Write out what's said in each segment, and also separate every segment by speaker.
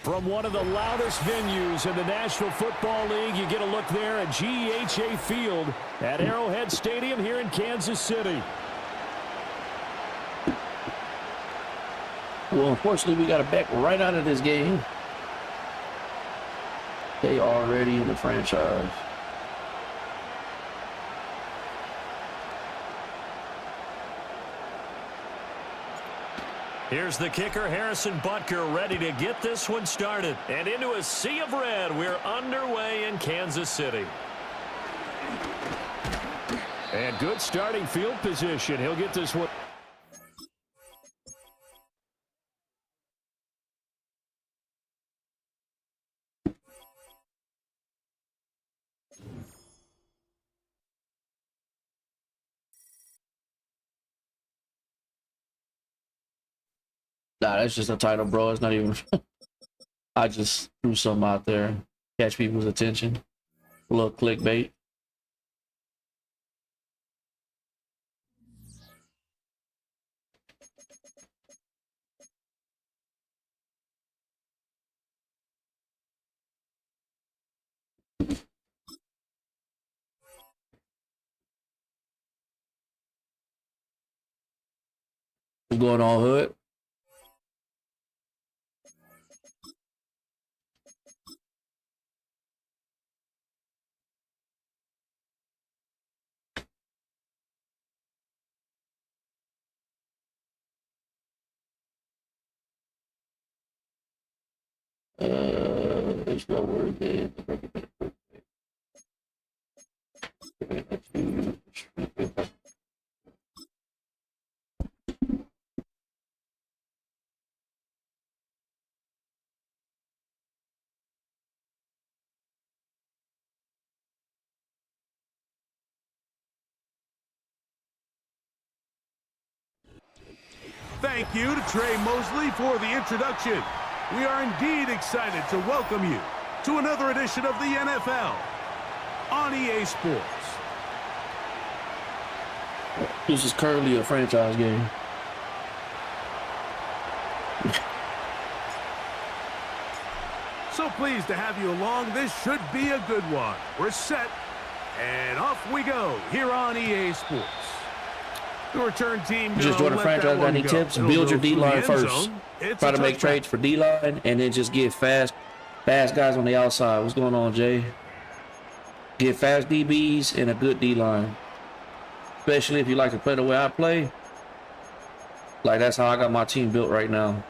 Speaker 1: From one of the loudest venues in the National Football League, you get a look there at GEHA Field at Arrowhead Stadium here in Kansas City.
Speaker 2: Well, unfortunately, we got to back right out of this game. They already in the franchise.
Speaker 1: Here's the kicker, Harrison Butker, ready to get this one started. And into a sea of red, we're underway in Kansas City. And good starting field position. He'll get this one.
Speaker 2: Nah, that's just a title, bro. It's not even. I just threw something out there, catch people's attention. A little clickbait. What's going on, Hood? It's no word there.
Speaker 3: Thank you to Trey Mosley for the introduction. We are indeed excited to welcome you to another edition of the NFL on EA Sports.
Speaker 2: This is currently a franchise game.
Speaker 3: So pleased to have you along. This should be a good one. We're set, and off we go here on EA Sports. The return team
Speaker 2: Just join the franchise. Got any tips? Build your D-line first. Try to make trades for D-line, and then just get fast guys on the outside. What's going on, Jay? Get fast DBs and a good D-line. Especially if you like to play the way I play. Like, that's how I got my team built right now.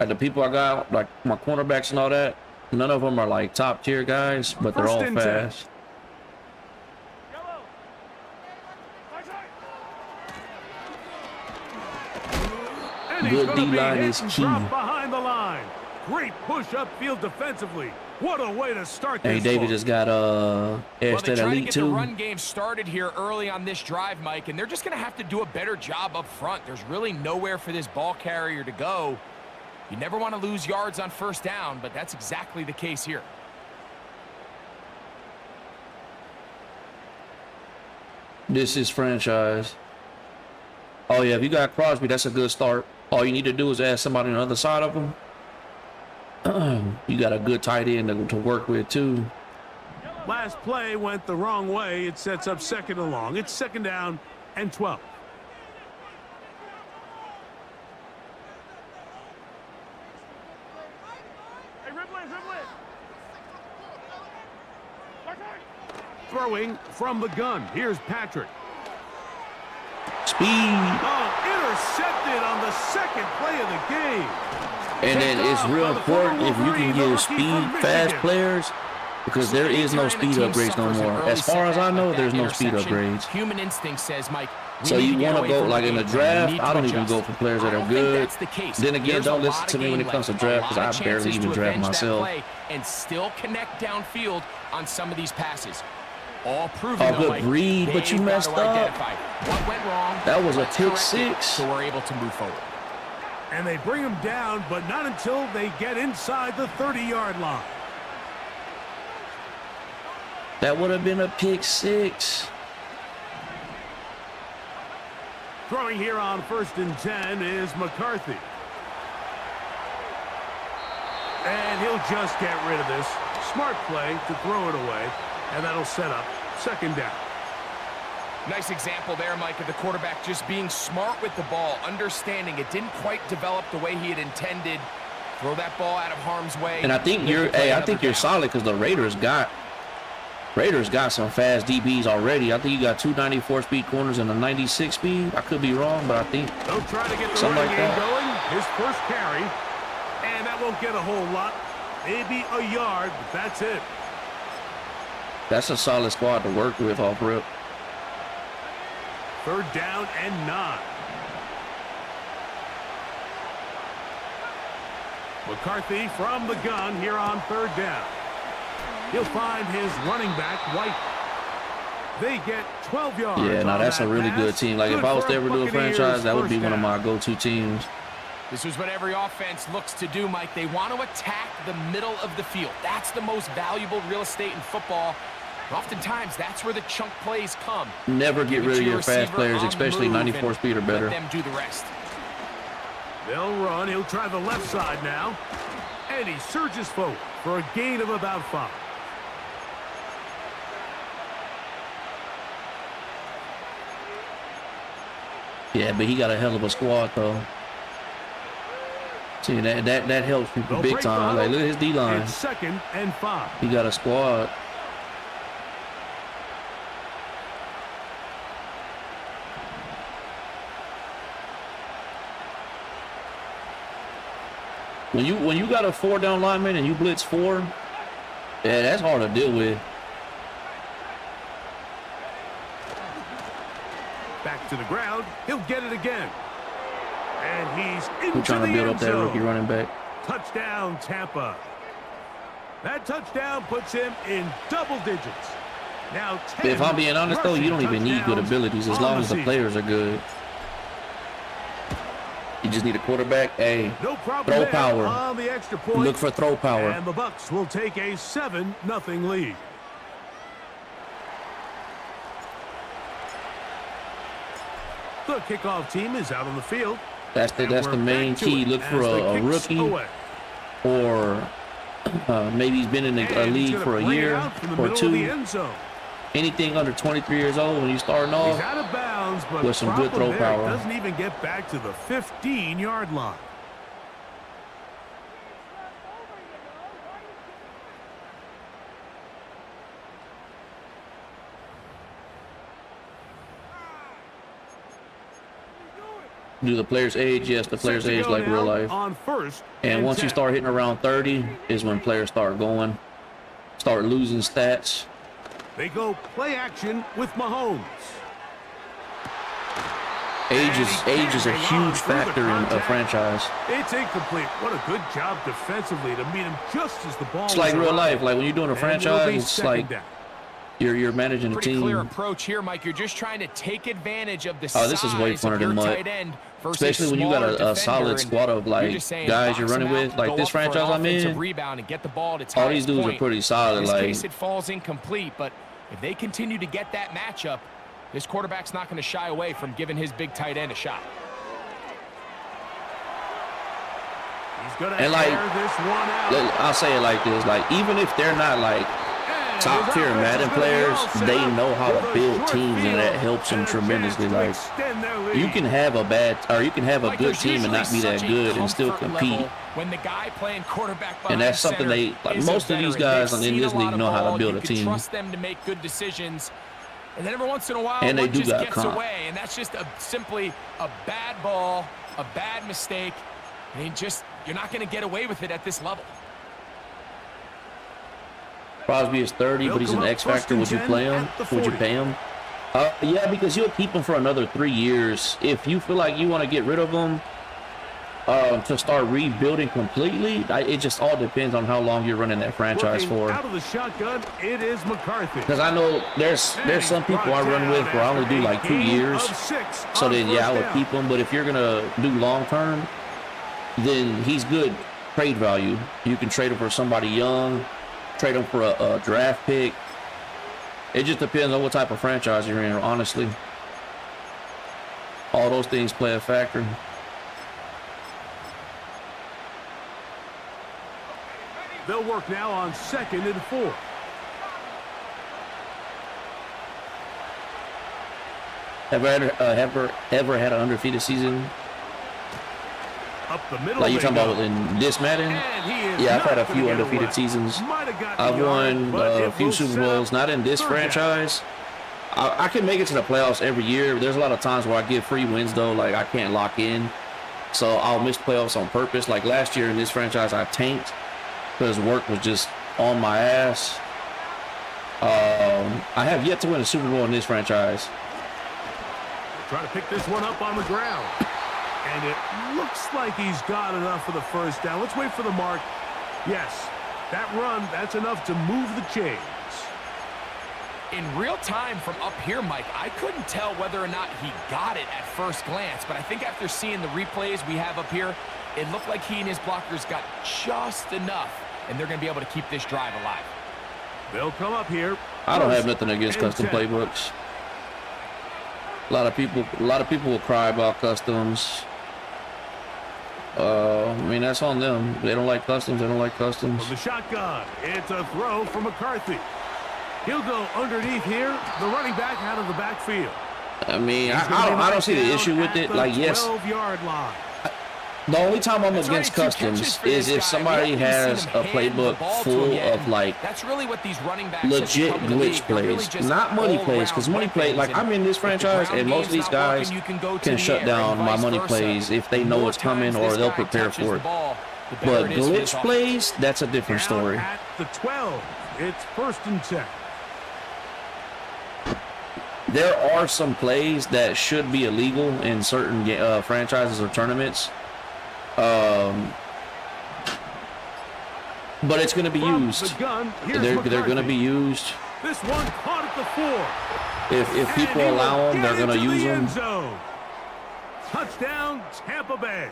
Speaker 2: Like, the people I got, like my cornerbacks and all that, none of them are like top tier guys, but they're all fast. Good D-line is key.
Speaker 3: Behind the line. Great push upfield defensively. What a way to start this.
Speaker 2: Hey, David just got
Speaker 4: Well, they try to get the
Speaker 2: too.
Speaker 4: run game started here early on this drive, Mike, and they're just going to have to do a better job up front. There's really nowhere for this ball carrier to go. You never want to lose yards on first down, but that's exactly the case here.
Speaker 2: This is franchise. Oh, yeah, if you got Crosby, that's a good start. All you need to do is add somebody on the other side of him. You got a good tight end to work with, too.
Speaker 3: Last play went the wrong way. It sets up second and long. It's second down and 12. Throwing from the gun. Here's Patrick.
Speaker 2: Speed.
Speaker 3: Oh, intercepted on the second play of the game.
Speaker 2: And then it's real important if you can give speed fast players, because there is no speed upgrades no more. As far as I know, there's no speed upgrades.
Speaker 4: Human instinct says, Mike,
Speaker 2: so you want to go, like in the draft, I don't even go for players that are good. Then again, don't listen to me when it comes to draft, because I barely even draft myself.
Speaker 4: And still connect downfield on some of these passes. All proven.
Speaker 2: Oh, good read, but you messed up.
Speaker 4: What went wrong?
Speaker 2: That was a pick six.
Speaker 4: So we're able to move forward.
Speaker 3: And they bring him down, but not until they get inside the 30-yard line.
Speaker 2: That would have been a pick six.
Speaker 3: Throwing here on 1st and 10 is McCarthy. And he'll just get rid of this. Smart play to throw it away, and that'll set up second down.
Speaker 4: Nice example there, Mike, of the quarterback just being smart with the ball, understanding it didn't quite develop the way he had intended. Throw that ball out of harm's way.
Speaker 2: And I think you're solid because the Raiders got some fast DBs already. I think you got 294 speed corners and a 96 speed. I could be wrong, but I think
Speaker 3: they'll try to get the
Speaker 2: something
Speaker 3: running
Speaker 2: like
Speaker 3: game
Speaker 2: that.
Speaker 3: going. His first carry, and that won't get a whole lot. Maybe a yard, but that's it.
Speaker 2: That's a solid squad to work with off rip.
Speaker 3: Third down and 9. McCarthy from the gun here on third down. He'll find his running back, White. They get 12 yards.
Speaker 2: Yeah, now that's a really good team. Like, if I was to ever do a franchise, that would be one of my go-to teams.
Speaker 4: This is what every offense looks to do, Mike. They want to attack the middle of the field. That's the most valuable real estate in football. Oftentimes, that's where the chunk plays come.
Speaker 2: Never get rid of your fast players, especially 94 speed or better.
Speaker 4: Let them do the rest.
Speaker 3: They'll run. He'll try the left side now. And he surges forward for a gain of about 5.
Speaker 2: Yeah, but he got a hell of a squad, though. See, that helps you big time. Like, look at his D-line.
Speaker 3: It's second and 5.
Speaker 2: He got a squad. When you got a 4-down lineman and you blitz 4, yeah, that's hard to deal with.
Speaker 3: Back to the ground. He'll get it again. And he's into
Speaker 2: We're trying to build up that rookie running back.
Speaker 3: Touchdown, Tampa. That touchdown puts him in double digits. Now,
Speaker 2: If I'm being honest, though, you don't even need good abilities as long as the players are good. You just need a quarterback. Hey,
Speaker 3: no problem
Speaker 2: throw power.
Speaker 3: On the extra point.
Speaker 2: Look for throw power.
Speaker 3: And the Bucs will take a 7-0 lead. The kickoff team is out on the field.
Speaker 2: That's the main key. Look for a rookie or maybe he's been in a league for a year or 2. Anything under 23 years old when you're starting off,
Speaker 3: he's out of bounds, but
Speaker 2: with some good throw power.
Speaker 3: Doesn't even get back to the 15-yard line.
Speaker 2: Do the players age? Yes, the players age like real life.
Speaker 3: On first
Speaker 2: and once you start hitting around 30 is when players start losing stats.
Speaker 3: They go play action with Mahomes.
Speaker 2: Age is a huge factor in a franchise.
Speaker 3: It's incomplete. What a good job defensively to meet him just as the ball.
Speaker 2: It's like real life. Like when you're doing a franchise, it's like you're managing a team.
Speaker 4: Pretty clear approach here, Mike. You're just trying to take advantage of the
Speaker 2: this is way funner than mud. Especially when you got a solid squad of like guys you're running with. Like this franchise I'm in, all these dudes are pretty solid.
Speaker 4: In this
Speaker 2: like
Speaker 4: case, it falls incomplete, but if they continue to get that matchup, this quarterback's not going to shy away from giving his big tight end a shot.
Speaker 3: He's gonna
Speaker 2: and like,
Speaker 3: air this one out.
Speaker 2: I'll say it like this: like even if they're not like top tier Madden players, they know how to build teams, and that helps them tremendously. Like you can have a good team and not be that good and still compete.
Speaker 4: When the guy playing quarterback
Speaker 2: and that's something they like. Most of these guys in this league know how to build a team.
Speaker 4: Trust them to make good decisions, and then every once in a while,
Speaker 2: and they do
Speaker 4: just
Speaker 2: got
Speaker 4: gets away, and that's just simply a bad ball, a bad mistake. I mean, you're not going to get away with it at this level.
Speaker 2: Crosby is 30, but he's an X factor. Would you play him? Would you pay him? Yeah, because you'll keep him for another 3 years. If you feel like you want to get rid of him to start rebuilding completely, it just all depends on how long you're running that franchise for.
Speaker 3: Out of the shotgun, it is McCarthy.
Speaker 2: Because I know there's some people I run with where I only do like 2 years. So then, yeah, I would keep him. But if you're going to do long term, then he's good trade value. You can trade him for somebody young. Trade him for a draft pick. It just depends on what type of franchise you're in, honestly. All those things play a factor.
Speaker 3: They'll work now on 2nd and 4.
Speaker 2: Ever had an undefeated season?
Speaker 3: Up the middle.
Speaker 2: Like you talking about in this Madden? Yeah, I've had a few undefeated seasons. I've won a few Super Bowls, not in this franchise. I can make it to the playoffs every year. There's a lot of times where I get free wins though, like I can't lock in. So I'll miss playoffs on purpose. Like last year in this franchise, I tanked because work was just on my ass. I have yet to win a Super Bowl in this franchise.
Speaker 3: Try to pick this one up on the ground. And it looks like he's got enough for the first down. Let's wait for the mark. Yes, that run, that's enough to move the chains.
Speaker 4: In real time from up here, Mike, I couldn't tell whether or not he got it at first glance, but I think after seeing the replays we have up here, it looked like he and his blockers got just enough, and they're going to be able to keep this drive alive.
Speaker 3: They'll come up here.
Speaker 2: I don't have nothing against custom playbooks. A lot of people will cry about customs. I mean, that's on them. They don't like customs. They don't like customs.
Speaker 3: From the shotgun, it's a throw from McCarthy. He'll go underneath here. The running back out of the backfield.
Speaker 2: I mean, I don't see the issue with it. Like, yes,
Speaker 3: 12-yard line.
Speaker 2: the only time I'm against customs is if somebody has a playbook full of like legit glitch plays, not money plays. Because money play, like I'm in this franchise, and most of these guys can shut down my money plays if they know it's coming or they'll prepare for it. But glitch plays, that's a different story.
Speaker 3: At the 12, it's 1st and 10.
Speaker 2: There are some plays that should be illegal in certain franchises or tournaments. But it's going to be used. They're going to be used.
Speaker 3: This one caught at the 4.
Speaker 2: If people allow them, they're going to use them.
Speaker 3: Touchdown, Tampa Bay.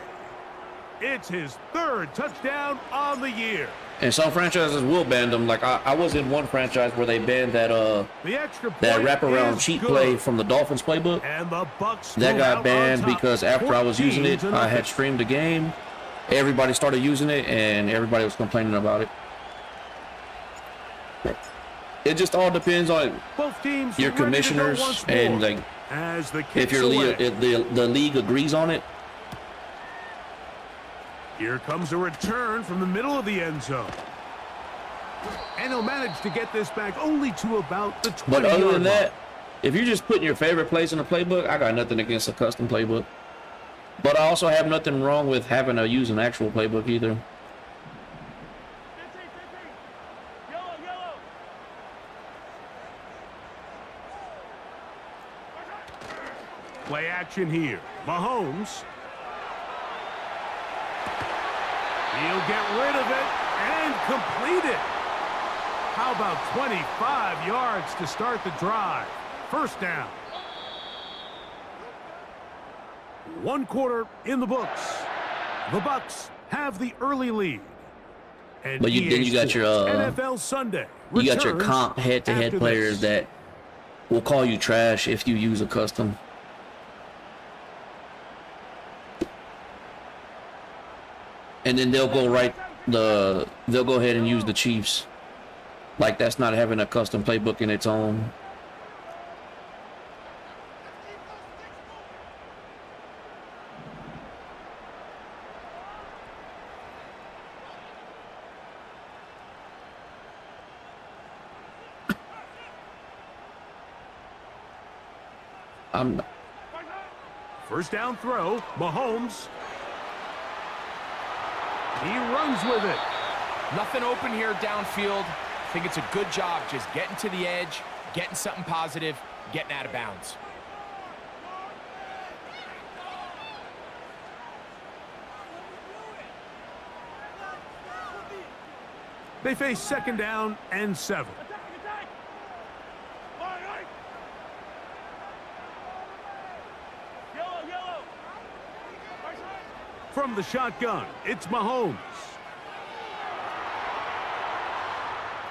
Speaker 3: It's his 3rd touchdown on the year.
Speaker 2: And some franchises will ban them. Like I was in one franchise where they banned that wraparound cheat play from the Dolphins playbook.
Speaker 3: And the Bucks
Speaker 2: that got banned because after I was using it, I had streamed the game. Everybody started using it, and everybody was complaining about it. It just all depends on your commissioners and like if the league agrees on it.
Speaker 3: Here comes a return from the middle of the end zone. And he'll manage to get this back only to about the 20-yard line.
Speaker 2: But other than that, if you're just putting your favorite plays in a playbook, I got nothing against a custom playbook. But I also have nothing wrong with having to use an actual playbook either.
Speaker 3: Play action here. Mahomes. He'll get rid of it and complete it. How about 25 yards to start the drive? 1st down. 1 quarter in the books. The Bucks have the early lead. And
Speaker 2: but then you got your
Speaker 3: NFL Sunday.
Speaker 2: You got your comp head-to-head players that will call you trash if you use a custom. And then they'll go ahead and use the Chiefs. Like that's not having a custom playbook in its own.
Speaker 3: First down throw, Mahomes. He runs with it.
Speaker 4: Nothing open here downfield. I think it's a good job just getting to the edge, getting something positive, getting out of bounds.
Speaker 3: They face 2nd down and 7. From the shotgun, it's Mahomes.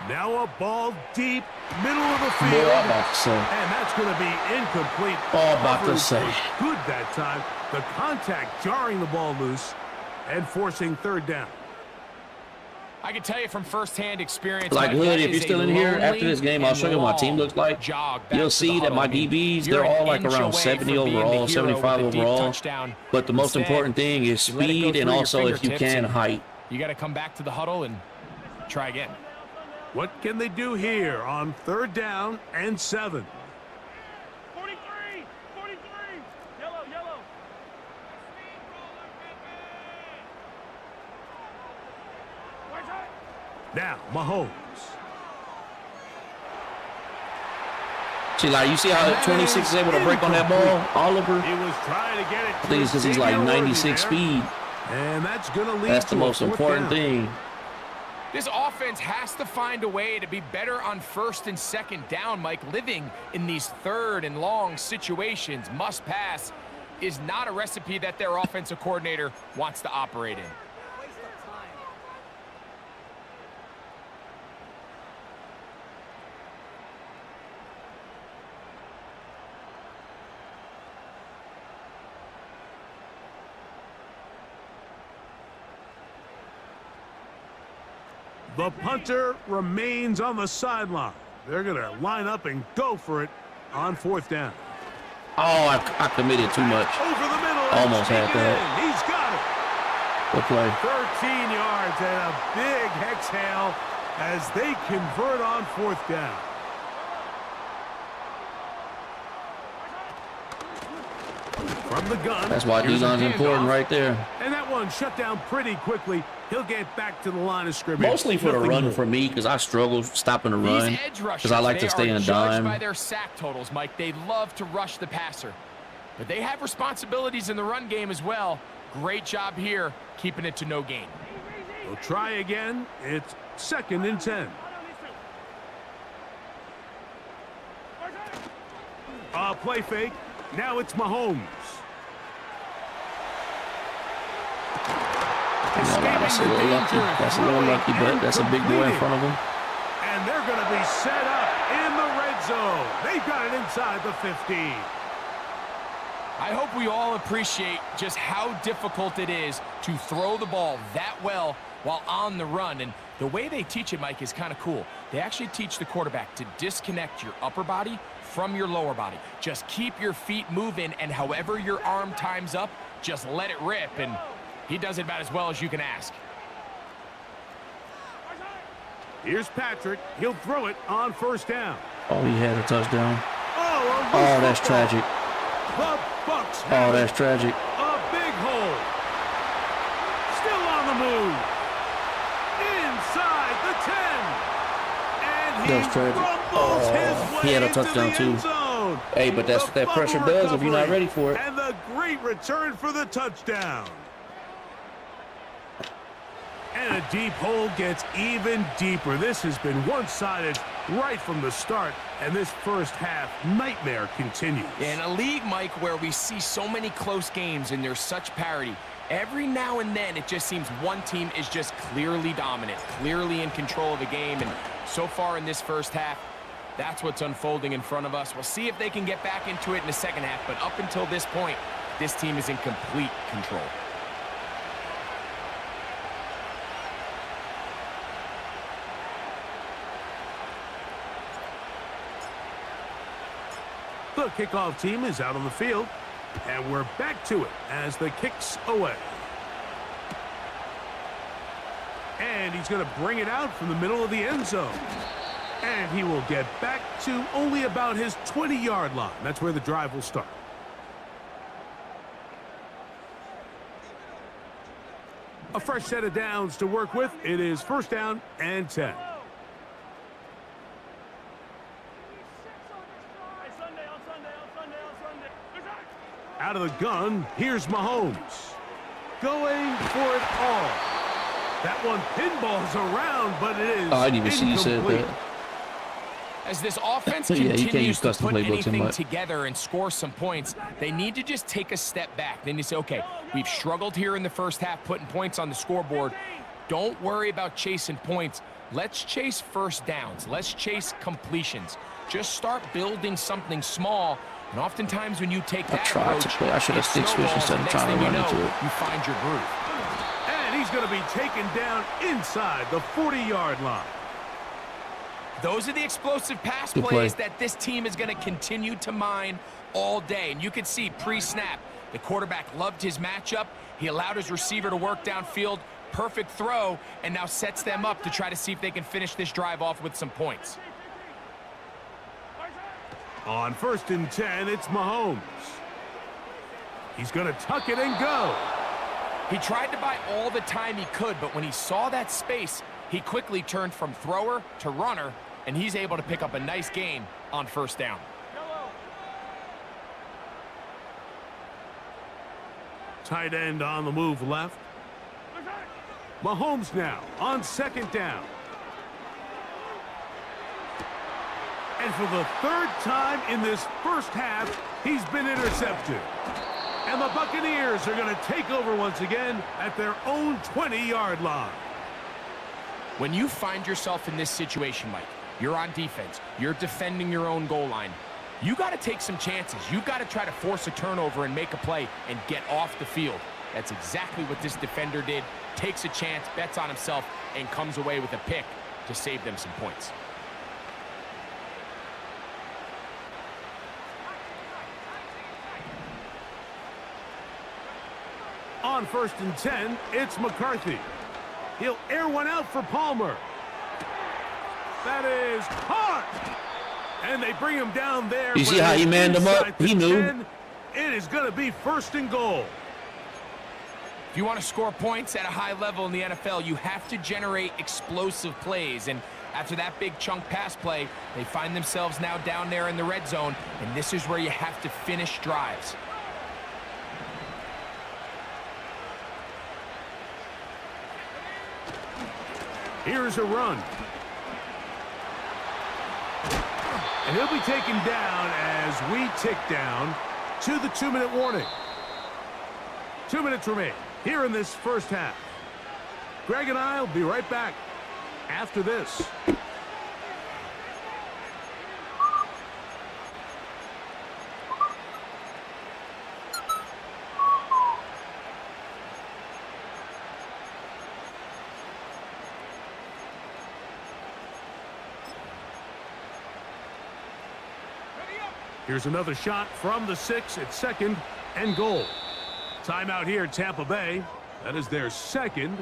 Speaker 3: Now a ball deep, middle of the field.
Speaker 2: I'm about to say.
Speaker 3: And that's going to be incomplete.
Speaker 2: About to say.
Speaker 3: Good that time. The contact jarring the ball loose and forcing 3rd down.
Speaker 4: I can tell you from firsthand experience.
Speaker 2: Like, Hood, if you're still in here after this game, I'll show you what my team looks like. You'll see that my DBs, they're all like around 70 overall, 75 overall. But the most important thing is speed and also, if you can, height.
Speaker 4: You got to come back to the huddle and try again.
Speaker 3: What can they do here on 3rd down and 7?
Speaker 5: 43, yellow.
Speaker 3: Now, Mahomes.
Speaker 2: See, like, you see how 26 is able to break on that ball? Oliver?
Speaker 3: He was trying to get it.
Speaker 2: I think it's because he's like 96 speed.
Speaker 3: And that's going to lead
Speaker 2: That's the
Speaker 3: to
Speaker 2: most important thing.
Speaker 4: This offense has to find a way to be better on 1st and 2nd down, Mike. Living in these 3rd and long situations, must pass, is not a recipe that their offensive coordinator wants to operate in.
Speaker 3: The punter remains on the sideline. They're going to line up and go for it on 4th down.
Speaker 2: Oh, I committed too much.
Speaker 3: Over the middle.
Speaker 2: Almost had that.
Speaker 3: He's got it.
Speaker 2: Good play.
Speaker 3: 13 yards and a big exhale as they convert on 4th down. From the gun.
Speaker 2: That's why D-line's important right there.
Speaker 3: And that one shut down pretty quickly. He'll get back to the line of scrimmage.
Speaker 2: Mostly for the run for me, because I struggle stopping the run, because I like to stay in a dime.
Speaker 4: By their sack totals, Mike. They love to rush the passer, but they have responsibilities in the run game as well. Great job here, keeping it to no gain.
Speaker 3: We'll try again. It's 2nd and 10. Play fake. Now it's Mahomes.
Speaker 2: That's a little lucky. That's a little lucky, but that's a big boy in front of him.
Speaker 3: And they're going to be set up in the red zone. They've got it inside the 15.
Speaker 4: I hope we all appreciate just how difficult it is to throw the ball that well while on the run. And the way they teach it, Mike, is kind of cool. They actually teach the quarterback to disconnect your upper body from your lower body. Just keep your feet moving, and however your arm times up, just let it rip. And he does it about as well as you can ask.
Speaker 3: Here's Patrick. He'll throw it on 1st down.
Speaker 2: Oh, he had a touchdown.
Speaker 3: Oh,
Speaker 2: that's tragic.
Speaker 3: The Bucks
Speaker 2: Oh, that's tragic.
Speaker 3: a big hole. Still on the move. Inside the 10. And he
Speaker 2: That's tragic.
Speaker 3: rumbles his way
Speaker 2: he had a
Speaker 3: into
Speaker 2: touchdown
Speaker 3: the
Speaker 2: too.
Speaker 3: end zone.
Speaker 2: Hey, but that's what that pressure
Speaker 3: Bubble
Speaker 2: does if you're not
Speaker 3: recovery.
Speaker 2: ready for it.
Speaker 3: And the great return for the touchdown. And a deep hole gets even deeper. This has been one-sided right from the start, and this first half nightmare continues.
Speaker 4: In a league, Mike, where we see so many close games and there's such parity, every now and then it just seems one team is just clearly dominant, clearly in control of the game. And so far in this first half, that's what's unfolding in front of us. We'll see if they can get back into it in the second half, but up until this point, this team is in complete control.
Speaker 3: The kickoff team is out on the field, and we're back to it as the kick's away. And he's going to bring it out from the middle of the end zone. And he will get back to only about his 20-yard line. That's where the drive will start. A fresh set of downs to work with. It is 1st down and 10. Out of the gun, here's Mahomes. Going for it all. That one pinballs around, but it is
Speaker 2: I didn't even see you said that.
Speaker 4: As this offense
Speaker 2: Yeah, you can't
Speaker 4: continues
Speaker 2: use
Speaker 4: to
Speaker 2: custom
Speaker 4: put
Speaker 2: playbooks in
Speaker 4: anything
Speaker 2: much.
Speaker 4: together and score some points, they need to just take a step back. Then you say, okay, we've struggled here in the first half putting points on the scoreboard. Don't worry about chasing points. Let's chase first downs. Let's chase completions. Just start building something small. And oftentimes when you take that approach,
Speaker 2: I should have stick switch instead of trying to run into it.
Speaker 4: You find your groove.
Speaker 3: And And he's going to be taken down inside the 40-yard line.
Speaker 4: Those are the explosive pass plays that this team is going to continue to mine all day. And you can see pre-snap, the quarterback loved his matchup. He allowed his receiver to work downfield. Perfect throw, and now sets them up to try to see if they can finish this drive off with some points.
Speaker 3: On 1st and 10, it's Mahomes. He's going to tuck it and go.
Speaker 4: He tried to buy all the time he could, but when he saw that space, he quickly turned from thrower to runner, and he's able to pick up a nice gain on 1st down.
Speaker 3: Tight end on the move left. Mahomes now on 2nd down. And for the 3rd time in this first half, he's been intercepted. And the Buccaneers are going to take over once again at their own 20-yard line.
Speaker 4: When you find yourself in this situation, Mike, you're on defense, you're defending your own goal line, you got to take some chances. You've got to try to force a turnover and make a play and get off the field. That's exactly what this defender did. Takes a chance, bets on himself, and comes away with a pick to save them some points.
Speaker 3: On 1st and 10, it's McCarthy. He'll air one out for Palmer. That is caught. And they bring him down there.
Speaker 2: You see how he manned him up? He knew.
Speaker 3: 10. It is going to be 1st and goal.
Speaker 4: If you want to score points at a high level in the NFL, you have to generate explosive plays. And after that big chunk pass play, they find themselves now down there in the red zone. And this is where you have to finish drives.
Speaker 3: Here's a run. And he'll be taken down as we tick down to the 2-minute warning. 2 minutes remain here in this first half. Greg and I will be right back after this. Here's another shot from the 6 at 2nd and goal. Timeout here, Tampa Bay. That is their 2nd.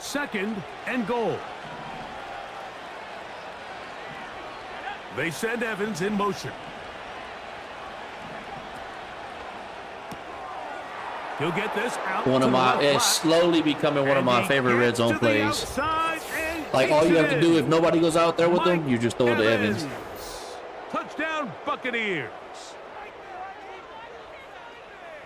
Speaker 3: Second and goal. They send Evans in motion. He'll get this out.
Speaker 2: It's slowly becoming one of my favorite red zone plays. Like, all you have to do, if nobody goes out there with them, you just throw it to Evans.
Speaker 3: Touchdown, Buccaneers.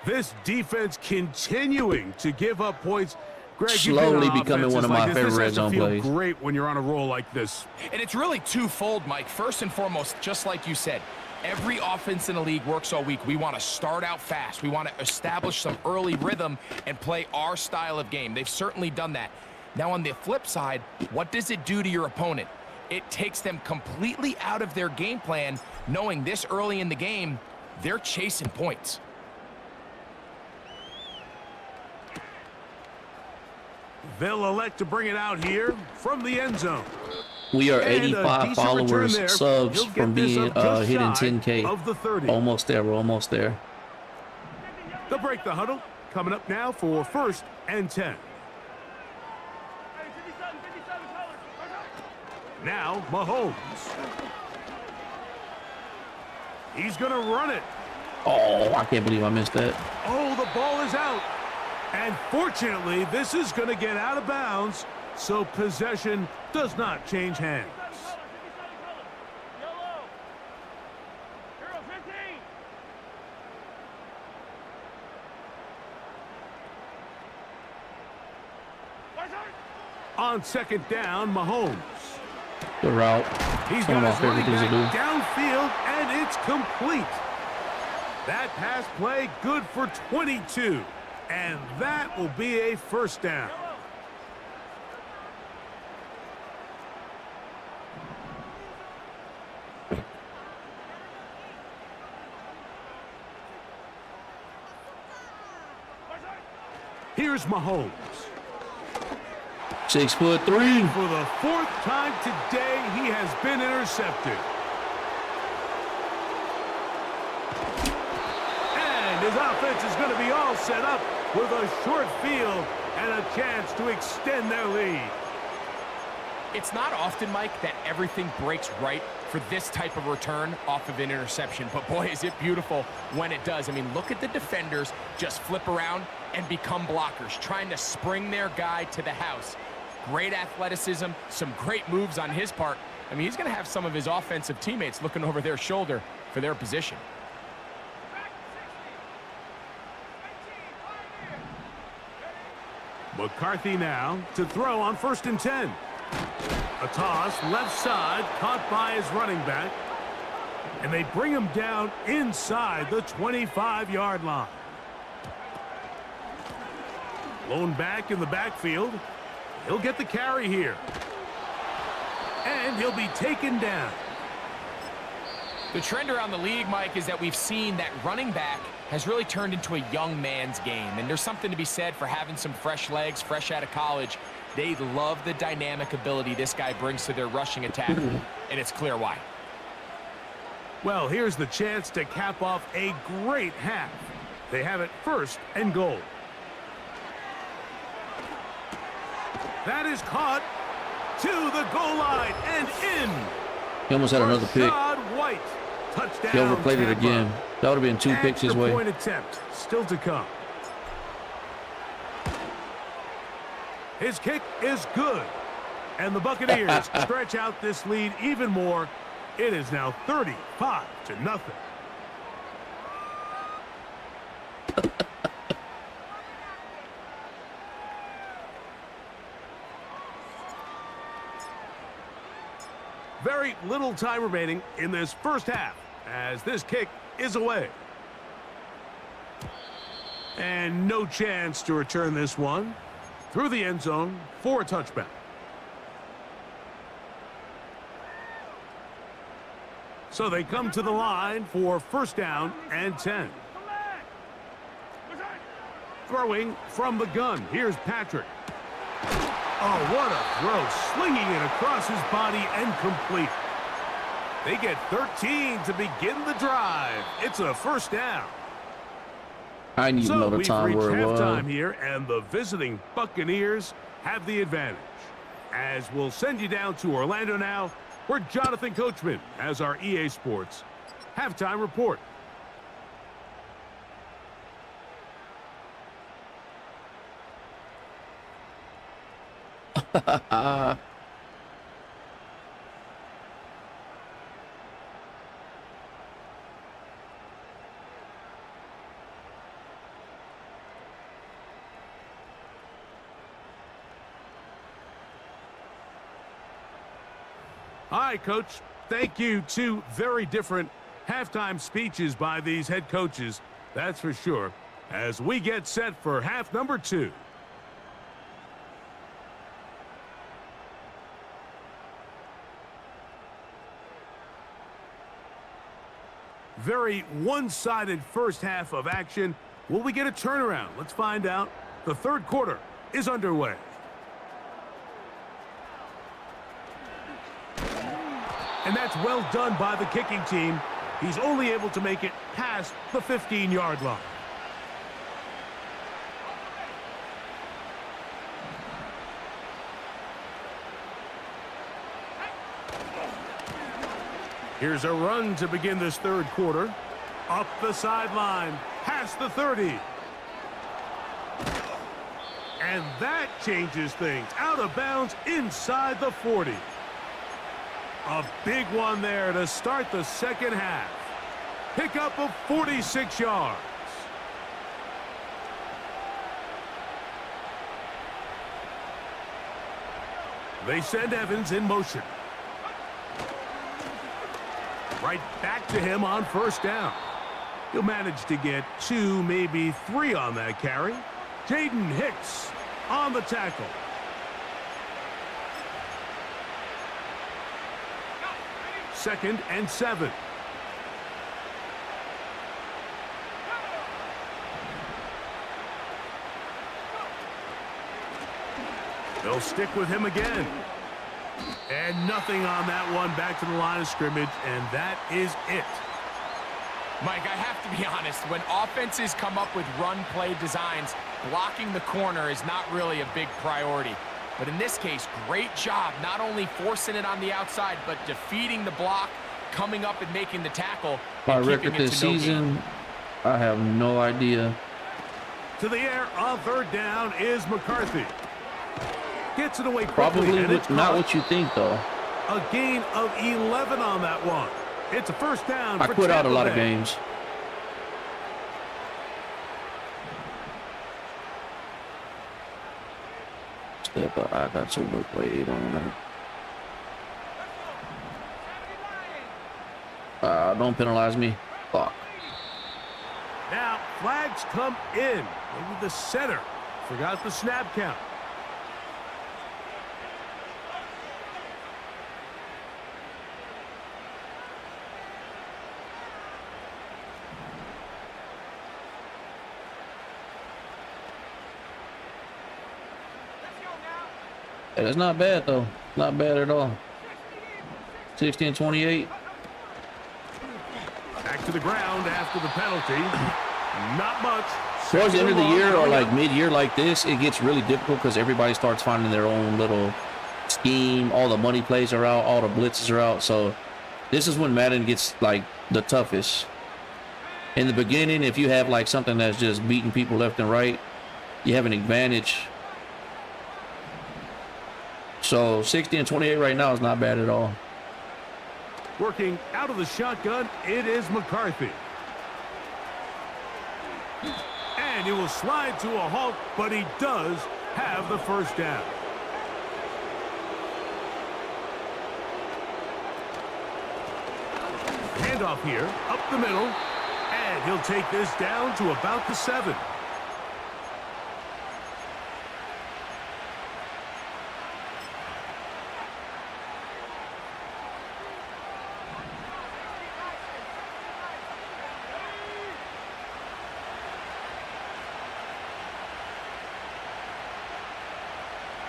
Speaker 3: This defense continuing to give up points. Greg,
Speaker 2: slowly becoming one of my favorite red zone plays.
Speaker 3: Great when you're on a roll like this.
Speaker 4: And it's really twofold, Mike. First and foremost, just like you said, every offense in the league works all week. We want to start out fast. We want to establish some early rhythm and play our style of game. They've certainly done that. Now, on the flip side, what does it do to your opponent? It takes them completely out of their game plan, knowing this early in the game, they're chasing points.
Speaker 3: They'll elect to bring it out here from the end zone.
Speaker 2: We are 85 followers, subs from being hitting 10K.
Speaker 3: Of the 30.
Speaker 2: Almost there. We're almost there.
Speaker 3: They'll break the huddle. Coming up now for 1st and 10. Now, Mahomes. He's going to run it.
Speaker 2: Oh, I can't believe I missed that.
Speaker 3: Oh, the ball is out. And fortunately, this is going to get out of bounds, so possession does not change hands. On 2nd down, Mahomes.
Speaker 2: The route.
Speaker 3: He's got his running back downfield, and it's complete. That pass play good for 22, and that will be a 1st down. Here's Mahomes.
Speaker 2: 6'3".
Speaker 3: For the 4th time today, he has been intercepted. And his offense is going to be all set up with a short field and a chance to extend their lead.
Speaker 4: It's not often, Mike, that everything breaks right for this type of return off of an interception. But boy, is it beautiful when it does. I mean, look at the defenders just flip around and become blockers, trying to spring their guy to the house. Great athleticism, some great moves on his part. I mean, he's going to have some of his offensive teammates looking over their shoulder for their position.
Speaker 3: McCarthy now to throw on 1st and 10. A toss, left side, caught by his running back. And they bring him down inside the 25-yard line. Blown back in the backfield. He'll get the carry here. And he'll be taken down.
Speaker 4: The trend around the league, Mike, is that we've seen that running back has really turned into a young man's game. And there's something to be said for having some fresh legs, fresh out of college. They love the dynamic ability this guy brings to their rushing attack, and it's clear why.
Speaker 3: Well, here's the chance to cap off a great half. They have it 1st and goal. That is caught to the goal line and in.
Speaker 2: He almost had another pick.
Speaker 3: White. Touchdown.
Speaker 2: He overplayed it again. That would have been 2 picks his way.
Speaker 3: Point attempt still to come. His kick is good. And the Buccaneers stretch out this lead even more. It is now 35-0. Very little time remaining in this first half as this kick is away. And no chance to return this one through the end zone for a touchback. So they come to the line for 1st down and 10. Throwing from the gun. Here's Patrick. Oh, what a throw. Slinging it across his body and complete. They get 13 to begin the drive. It's a 1st down.
Speaker 2: I need to know the time where it was.
Speaker 3: Halftime here, and the visiting Buccaneers have the advantage. As we'll send you down to Orlando now, where Jonathan Coachman has our EA Sports halftime report. Hi, Coach. Thank you. 2 very different halftime speeches by these head coaches, that's for sure, as we get set for half number 2. Very one-sided first half of action. Will we get a turnaround? Let's find out. The 3rd quarter is underway. And that's well done by the kicking team. He's only able to make it past the 15-yard line. Here's a run to begin this 3rd quarter. Up the sideline, past the 30. And that changes things. Out of bounds inside the 40. A big one there to start the 2nd half. Pick up of 46 yards. They send Evans in motion. Right back to him on 1st down. He'll manage to get 2, maybe 3 on that carry. Jaden Hicks on the tackle. Second and 7. They'll stick with him again. And nothing on that one. Back to the line of scrimmage, and that is it.
Speaker 4: Mike, I have to be honest. When offenses come up with run-play designs, blocking the corner is not really a big priority. But in this case, great job not only forcing it on the outside, but defeating the block, coming up and making the tackle.
Speaker 2: My record this season, I have no idea.
Speaker 3: To the air on third down is McCarthy. Gets it away quickly.
Speaker 2: Probably not what you think, though.
Speaker 3: A gain of 11 on that one. It's a first down.
Speaker 2: I quit out a lot of games. But I got so much weight on that. Don't penalize me. Fuck.
Speaker 3: Now, flags come in. Maybe the center forgot the snap count.
Speaker 2: Hey, that's not bad, though. Not bad at all. 16-28.
Speaker 3: Back to the ground after the penalty. Not much.
Speaker 2: Towards the end of the year or like mid-year like this, it gets really difficult because everybody starts finding their own little scheme. All the money plays are out. All the blitzes are out. So this is when Madden gets like the toughest. In the beginning, if you have like something that's just beating people left and right, you have an advantage. So 16-28 right now is not bad at all.
Speaker 3: Working out of the shotgun, it is McCarthy. And he will slide to a halt, but he does have the first down. Handoff here, up the middle, and he'll take this down to about the 7.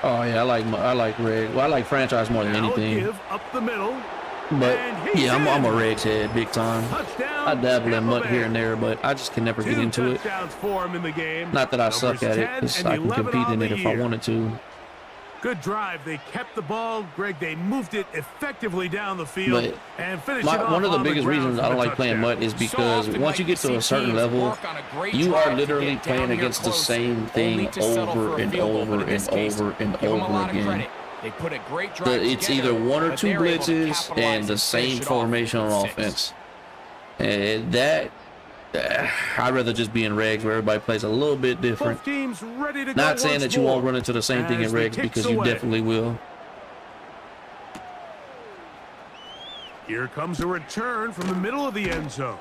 Speaker 2: Oh yeah, I like reg. Well, I like franchise more than anything.
Speaker 3: Give up the middle.
Speaker 2: But yeah, I'm a regs head big time.
Speaker 3: Touchdown,
Speaker 2: I dabble in mud here and there, but I just can never get into it.
Speaker 3: For him in the game.
Speaker 2: Not that I suck at it, because I can compete in it if I wanted to.
Speaker 3: Good drive. They kept the ball. Greg, they moved it effectively down the field and finished it off
Speaker 2: one of the
Speaker 3: on
Speaker 2: biggest reasons I don't like playing MUT is because once you get to a certain level, you are literally playing against the same thing over and over and over and over again.
Speaker 4: They put a great drive
Speaker 2: it's either one or two blitzes and the same formation on offense. And that, I'd rather just be in regs where everybody plays a little bit different. Not saying that you won't run into the same thing in regs, because you definitely will.
Speaker 3: Here comes a return from the middle of the end zone.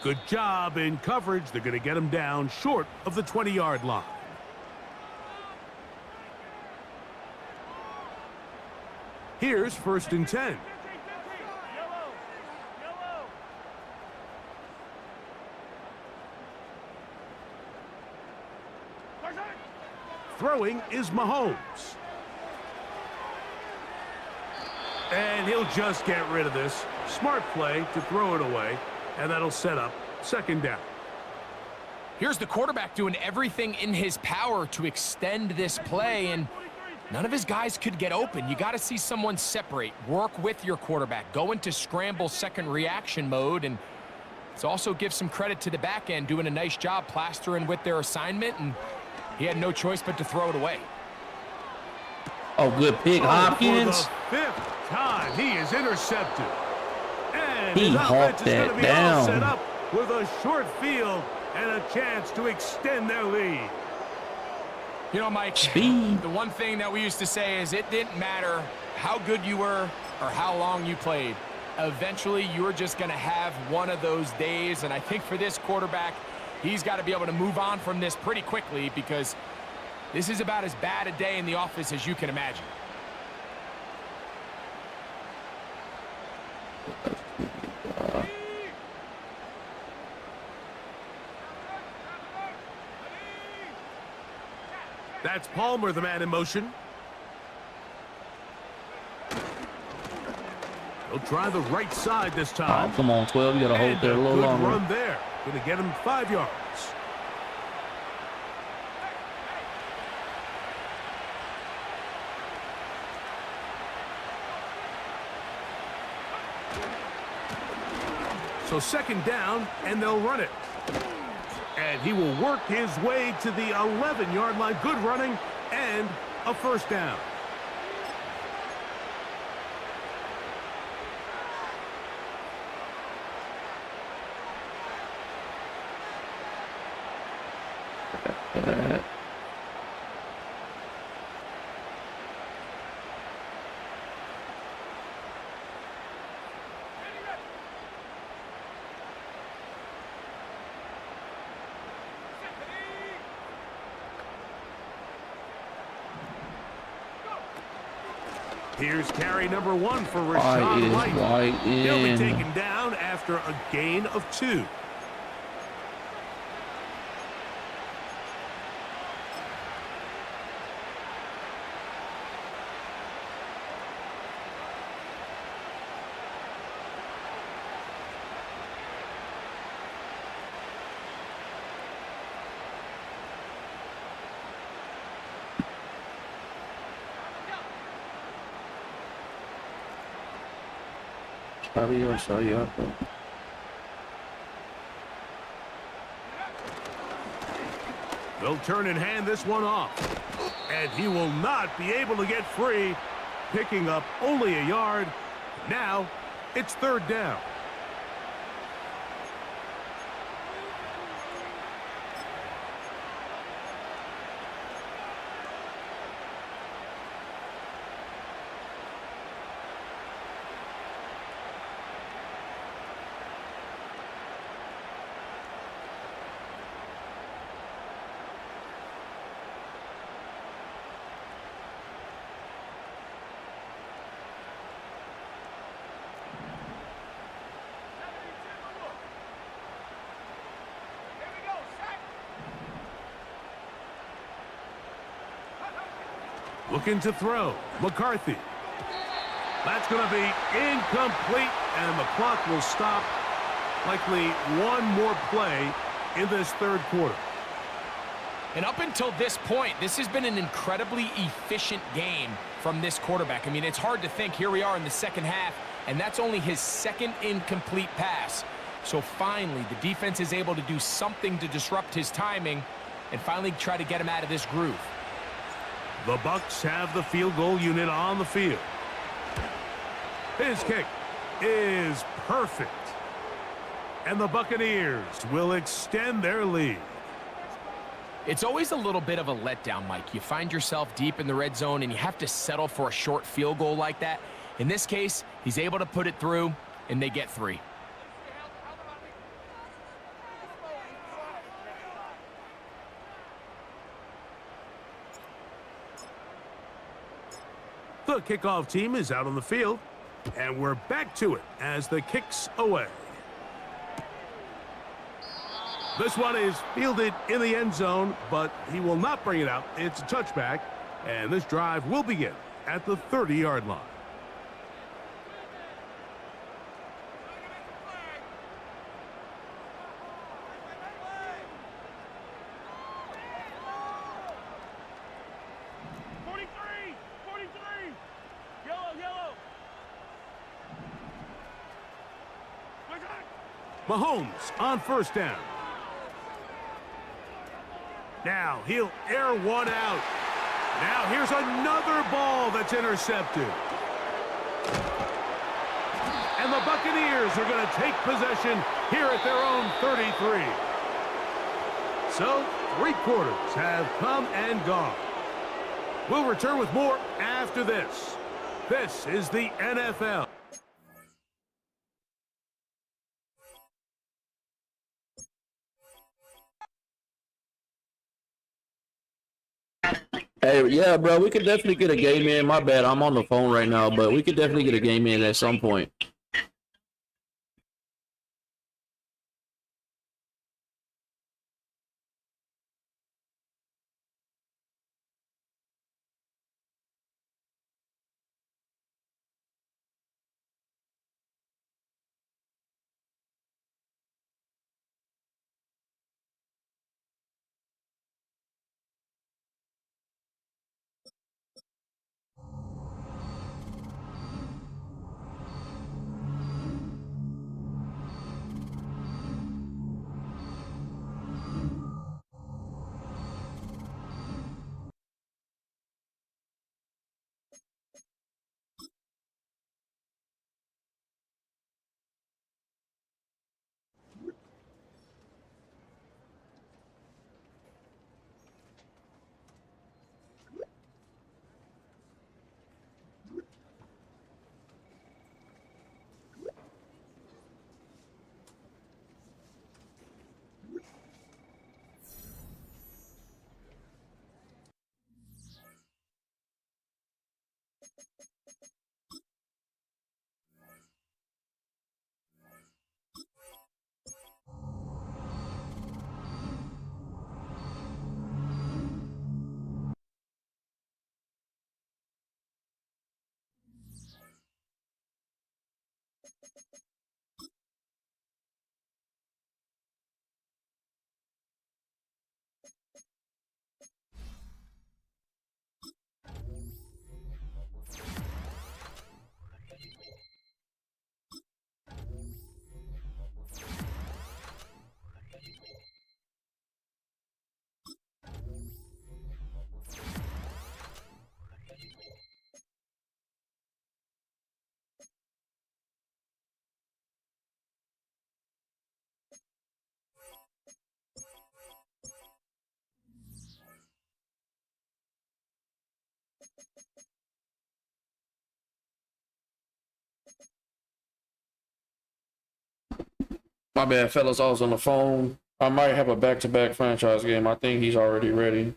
Speaker 3: Good job in coverage. They're going to get him down short of the 20-yard line. Here's 1st and 10. Throwing is Mahomes. And he'll just get rid of this. Smart play to throw it away, and that'll set up 2nd down.
Speaker 4: Here's the quarterback doing everything in his power to extend this play, and none of his guys could get open. You got to see someone separate, work with your quarterback, go into scramble second reaction mode, and let's also give some credit to the back end doing a nice job plastering with their assignment, and he had no choice but to throw it away.
Speaker 2: Oh, good pick, Hopkins.
Speaker 3: For the 5th time, he is intercepted. And
Speaker 2: he hawked that down.
Speaker 3: Set up with a short field and a chance to extend their lead.
Speaker 4: You know, Mike,
Speaker 2: speed.
Speaker 4: The one thing that we used to say is it didn't matter how good you were or how long you played. Eventually, you're just going to have one of those days, and I think for this quarterback, he's got to be able to move on from this pretty quickly, because this is about as bad a day in the office as you can imagine.
Speaker 3: That's Palmer, the man in motion. He'll try the right side this
Speaker 2: Oh,
Speaker 3: time.
Speaker 2: come on, 12. You got to hold
Speaker 3: And
Speaker 2: there a little
Speaker 3: good
Speaker 2: longer.
Speaker 3: run there. Going to get him 5 yards. So second down, and they'll run it. And he will work his way to the 11-yard line. Good running and a first down. Here's carry number 1 for Rashad White. He'll be taken down after a gain of 2. They'll turn and hand this one off. And he will not be able to get free, picking up only a yard. Now it's third down. Looking to throw. McCarthy. That's going to be incomplete, and the clock will stop. Likely one more play in this third quarter.
Speaker 4: And up until this point, this has been an incredibly efficient game from this quarterback. I mean, it's hard to think. Here we are in the second half, and that's only his second incomplete pass. So finally, the defense is able to do something to disrupt his timing and finally try to get him out of this groove.
Speaker 3: The Bucs have the field goal unit on the field. His kick is perfect. And the Buccaneers will extend their lead.
Speaker 4: It's always a little bit of a letdown, Mike. You find yourself deep in the red zone and you have to settle for a short field goal like that. In this case, he's able to put it through, and they get 3.
Speaker 3: The kickoff team is out on the field, and we're back to it as the kick's away. This one is fielded in the end zone, but he will not bring it out. It's a touchback, and this drive will begin at the 30-yard line. Mahomes on first down. Now he'll air one out. Now here's another ball that's intercepted. And the Buccaneers are going to take possession here at their own 33. So 3 quarters have come and gone. We'll return with more after this. This is the NFL.
Speaker 2: Hey, yeah, bro, we could definitely get a game in. My bad, I'm on the phone right now, but we could definitely get a game in at some point. My bad, fellas. I was on the phone. I might have a back-to-back franchise game. I think he's already ready.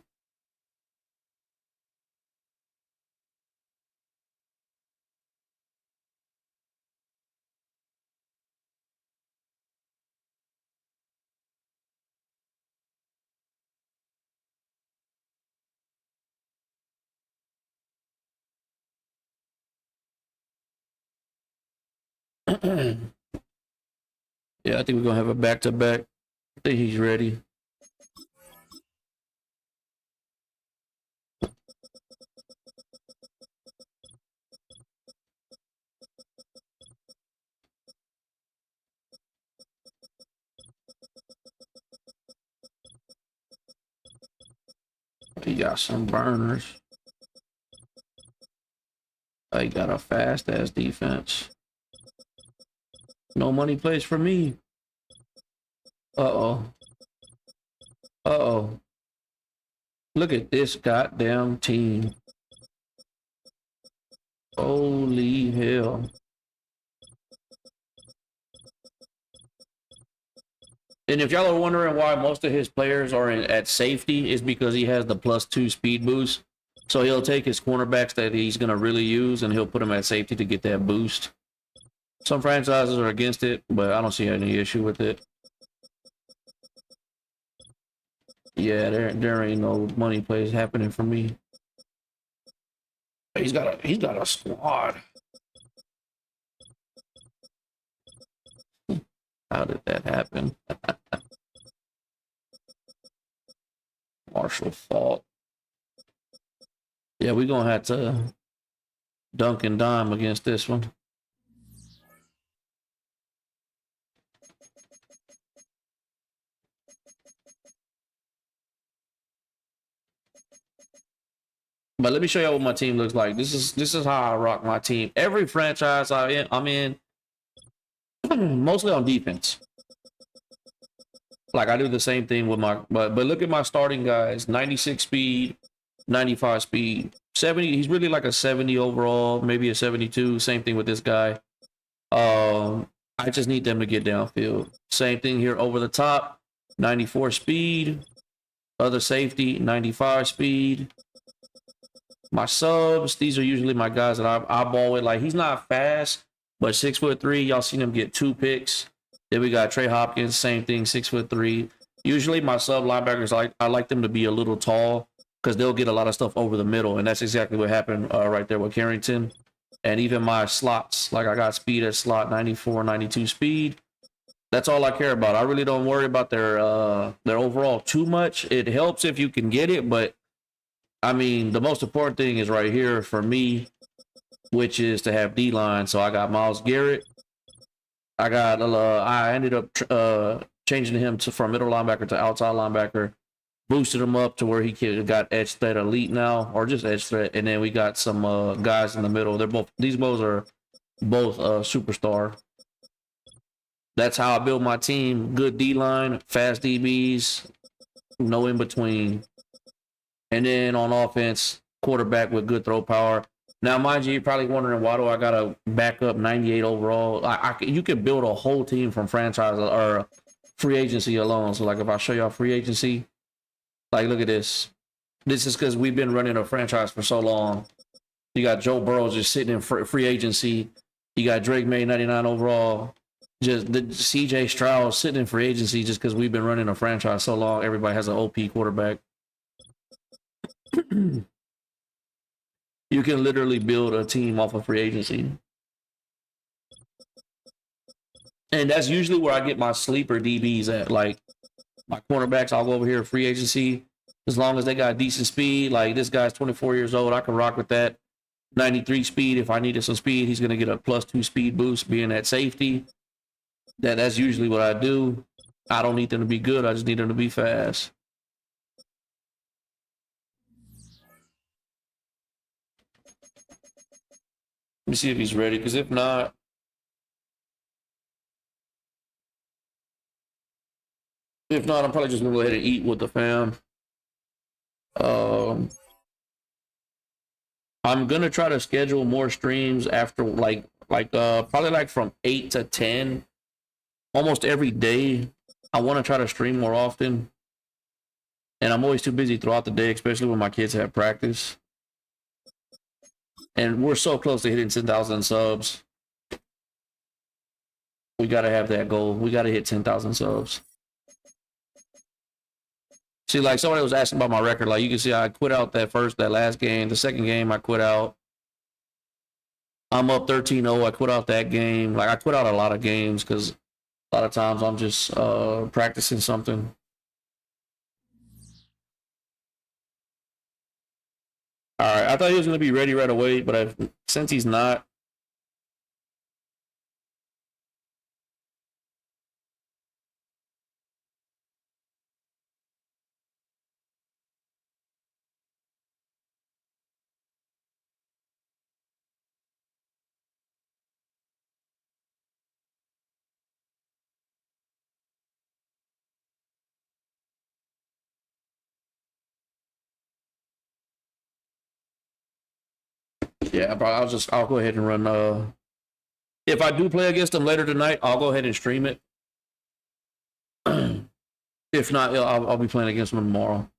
Speaker 2: Yeah, I think we're gonna have a back-to-back. I think he's ready. He got some burners. He got a fast-ass defense. No money plays for me. Uh-oh. Uh-oh. Look at this goddamn team. Holy hell. And if y'all are wondering why most of his players are at safety, is because he has the +2 speed boost. So he'll take his cornerbacks that he's going to really use, and he'll put them at safety to get that boost. Some franchises are against it, but I don't see any issue with it. Yeah, there ain't no money plays happening for me. He's got a squad. How did that happen? Marshall Fault. Yeah, we're gonna have to dunk and dime against this one. But let me show you what my team looks like. This is how I rock my team. Every franchise I'm in, mostly on defense. Like I do the same thing with my, but look at my starting guys: 96 speed, 95 speed, 70. He's really like a 70 overall, maybe a 72. Same thing with this guy. I just need them to get downfield. Same thing here over the top: 94 speed, other safety, 95 speed. My subs, these are usually my guys that I eyeball with. Like, he's not fast, but 6'3". Y'all seen him get 2 picks. Then we got Trey Hopkins, same thing, 6'3". Usually my sub linebackers, I like them to be a little tall because they'll get a lot of stuff over the middle, and that's exactly what happened right there with Carrington. And even my slots, like I got speed at slot, 94, 92 speed. That's all I care about. I really don't worry about their overall too much. It helps if you can get it, but I mean, the most important thing is right here for me, which is to have D-line. So I got Myles Garrett. I ended up changing him from middle linebacker to outside linebacker, boosted him up to where he got edge threat elite now, or just edge threat. And then we got some guys in the middle. These both are both superstar. That's how I build my team. Good D-line, fast DBs, no in between. And then on offense, quarterback with good throw power. Now, mind you, you're probably wondering, why do I got to back up 98 overall? You could build a whole team from franchise or free agency alone. So, like, if I show y'all free agency, like, look at this. This is because we've been running a franchise for so long. You got Joe Burrow just sitting in free agency. You got Drake May, 99 overall. Just the CJ Stroud sitting in free agency just because we've been running a franchise so long. Everybody has an OP quarterback. You can literally build a team off of free agency. And that's usually where I get my sleeper DBs at. Like, my cornerbacks, I'll go over here free agency. As long as they got decent speed, like this guy's 24 years old, I can rock with that. 93 speed, if I needed some speed, he's going to get a +2 speed boost being at safety. That's usually what I do. I don't need them to be good, I just need them to be fast. Let me see if he's ready, because if not, I'm probably just gonna go ahead and eat with the fam. I'm gonna try to schedule more streams after, probably like from 8 to 10. almost every day. I want to try to stream more often. And I'm always too busy throughout the day, especially when my kids have practice. And we're so close to hitting 10,000 subs. We got to have that goal. We got to hit 10,000 subs. See, like somebody was asking about my record. Like you can see, I quit out that last game. The second game, I quit out. I'm up 13-0. I quit out that game. Like I quit out a lot of games because a lot of times I'm just practicing something. All right, I thought he was going to be ready right away, but since he's not. Yeah, I'll go ahead and run. If I do play against them later tonight, I'll go ahead and stream it. If not, I'll be playing against them tomorrow.